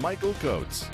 Michael Coates.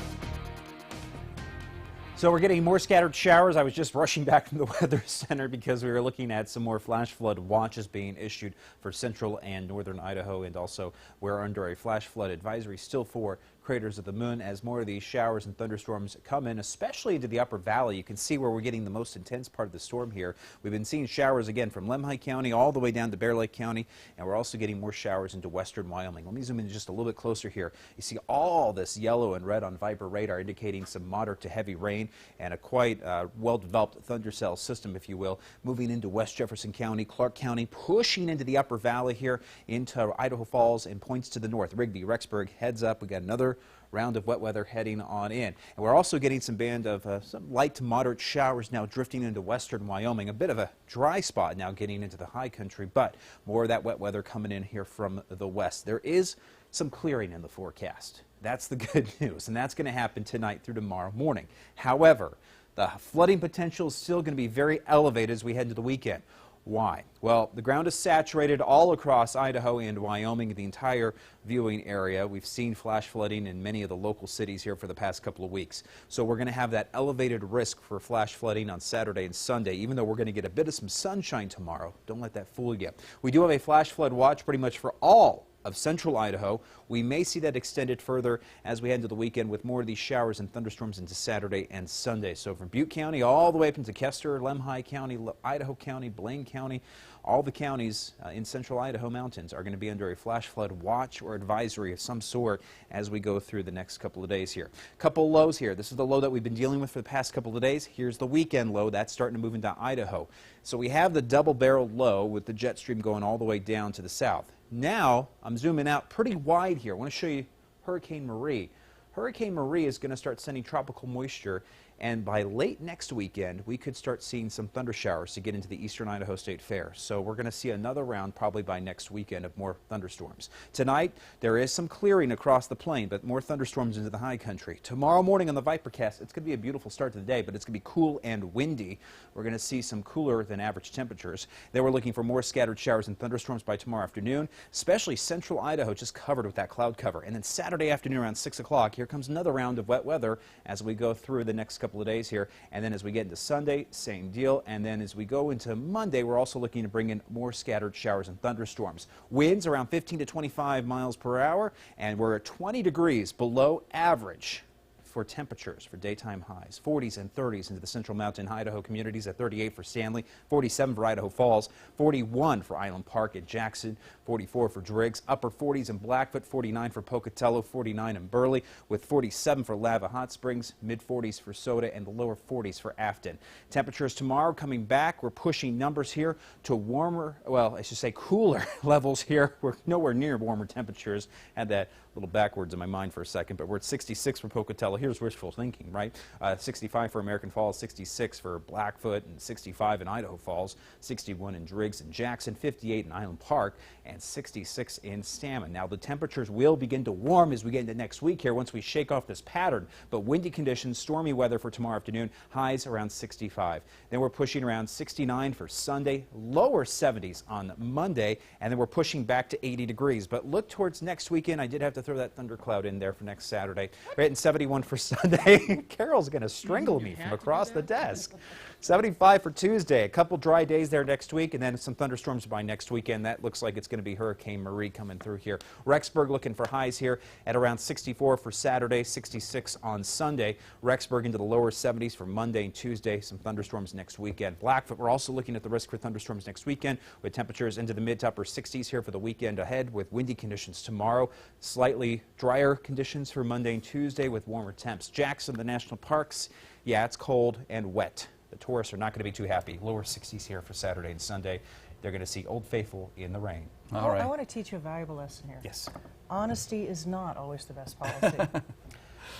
So we're getting more scattered showers. I was just rushing back from the Weather Center because we were looking at some more flash flood watches being issued for central and northern Idaho, and also we're under a flash flood advisory still for Craters of the Moon as more of these showers and thunderstorms come in, especially into the upper valley. You can see where we're getting the most intense part of the storm here. We've been seeing showers again from Lemhi County all the way down to Bear Lake County, and we're also getting more showers into western Wyoming. Let me zoom in just a little bit closer here. You see all this yellow and red on Viper radar indicating some moderate to heavy rain and a quite well-developed thunder cell system, if you will, moving into West Jefferson County, Clark County, pushing into the upper valley here into Idaho Falls and points to the north. Rigby, Rexburg, heads up. We got another round of wet weather heading on in. And we're also getting some band of some light to moderate showers now drifting into western Wyoming. A bit of a dry spot now getting into the high country, but more of that wet weather coming in here from the west. There is some clearing in the forecast. That's the good news, and that's going to happen tonight through tomorrow morning. However, the flooding potential is still going to be very elevated as we head into the weekend. Why? Well, the ground is saturated all across Idaho and Wyoming, the entire viewing area. We've seen flash flooding in many of the local cities here for the past couple of weeks. So we're going to have that elevated risk for flash flooding on Saturday and Sunday, even though we're going to get a bit of some sunshine tomorrow. Don't let that fool you. We do have a flash flood watch pretty much for all of central Idaho. We may see that extended further as we head into the weekend with more of these showers and thunderstorms into Saturday and Sunday. So from Butte County all the way up into Kester, Lemhi County, Idaho County, Blaine County, all the counties in central Idaho mountains are going to be under a flash flood watch or advisory of some sort as we go through the next couple of days here. Couple lows here. This is the low that we've been dealing with for the past couple of days. Here's the weekend low. That's starting to move into Idaho. So we have the double-barreled low with the jet stream going all the way down to the south. Now, I'm zooming out pretty wide here. I want to show you Hurricane Marie. Hurricane Marie is going to start sending tropical moisture, and by late next weekend, we could start seeing some thunder showers to get into the eastern Idaho State Fair. So we're going to see another round probably by next weekend of more thunderstorms. Tonight, there is some clearing across the plain, but more thunderstorms into the high country. Tomorrow morning on the Vipercast, it's going to be a beautiful start to the day, but it's going to be cool and windy. We're going to see some cooler than average temperatures. Then we're looking for more scattered showers and thunderstorms by tomorrow afternoon, especially central Idaho just covered with that cloud cover. And then Saturday afternoon around 6 o'clock, here comes another round of wet weather as we go through the next couple of days here. And then as we get into Sunday, same deal. And then as we go into Monday, we're also looking to bring in more scattered showers and thunderstorms. Winds around 15 to 25 miles per hour, and we're at 20 degrees below average for temperatures for daytime highs. 40s and 30s into the central mountain Idaho communities at 38 for Stanley, 47 for Idaho Falls, 41 for Island Park at Jackson, 44 for Driggs, upper 40s in Blackfoot, 49 for Pocatello, 49 in Burley, with 47 for Lava Hot Springs, mid 40s for Soda, and the lower 40s for Afton. Temperatures tomorrow coming back. We're pushing numbers here to warmer, well, I should say cooler levels here. We're nowhere near warmer temperatures. Had that a little backwards in my mind for a second, but we're at 66 for Pocatello. Here's wishful thinking, right? 65 for American Falls, 66 for Blackfoot, and 65 in Idaho Falls, 61 in Driggs and Jackson, 58 in Island Park, and 66 in Salmon. Now, the temperatures will begin to warm as we get into next week here once we shake off this pattern, but windy conditions, stormy weather for tomorrow afternoon, highs around 65. Then we're pushing around 69 for Sunday, lower 70s on Monday, and then we're pushing back to 80 degrees. But look towards next weekend. I did have to throw that thundercloud in there for next Saturday. We're hitting 71 for Sunday. Carol's going to strangle me from across the desk. 75 for Tuesday. A couple dry days there next week, and then some thunderstorms by next weekend. That looks like it's going to be Hurricane Marie coming through here. Rexburg looking for highs here at around 64 for Saturday, 66 on Sunday. Rexburg into the lower 70s for Monday and Tuesday. Some thunderstorms next weekend. Blackfoot, we're also looking at the risk for thunderstorms next weekend with temperatures into the mid to upper 60s here for the weekend ahead with windy conditions tomorrow. Slightly drier conditions for Monday and Tuesday with warmer temps. Jackson, the national parks, yeah, it's cold and wet. The tourists are not going to be too happy. Lower 60s here for Saturday and Sunday. They're going to see Old Faithful in the rain. All right. I want to teach you a valuable lesson here. Yes. Honesty is not always the best policy.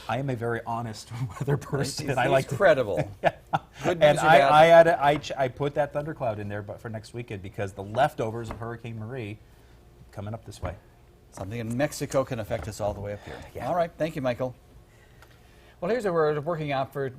I am a very honest weather person. He's I like credible. Yeah. Good news and or bad? I put that thundercloud in there, but for next weekend because the leftovers of Hurricane Marie coming up this way. Something in Mexico can affect us all the way up here. Yeah. All right. Thank you, Michael. Well, here's what we're working out for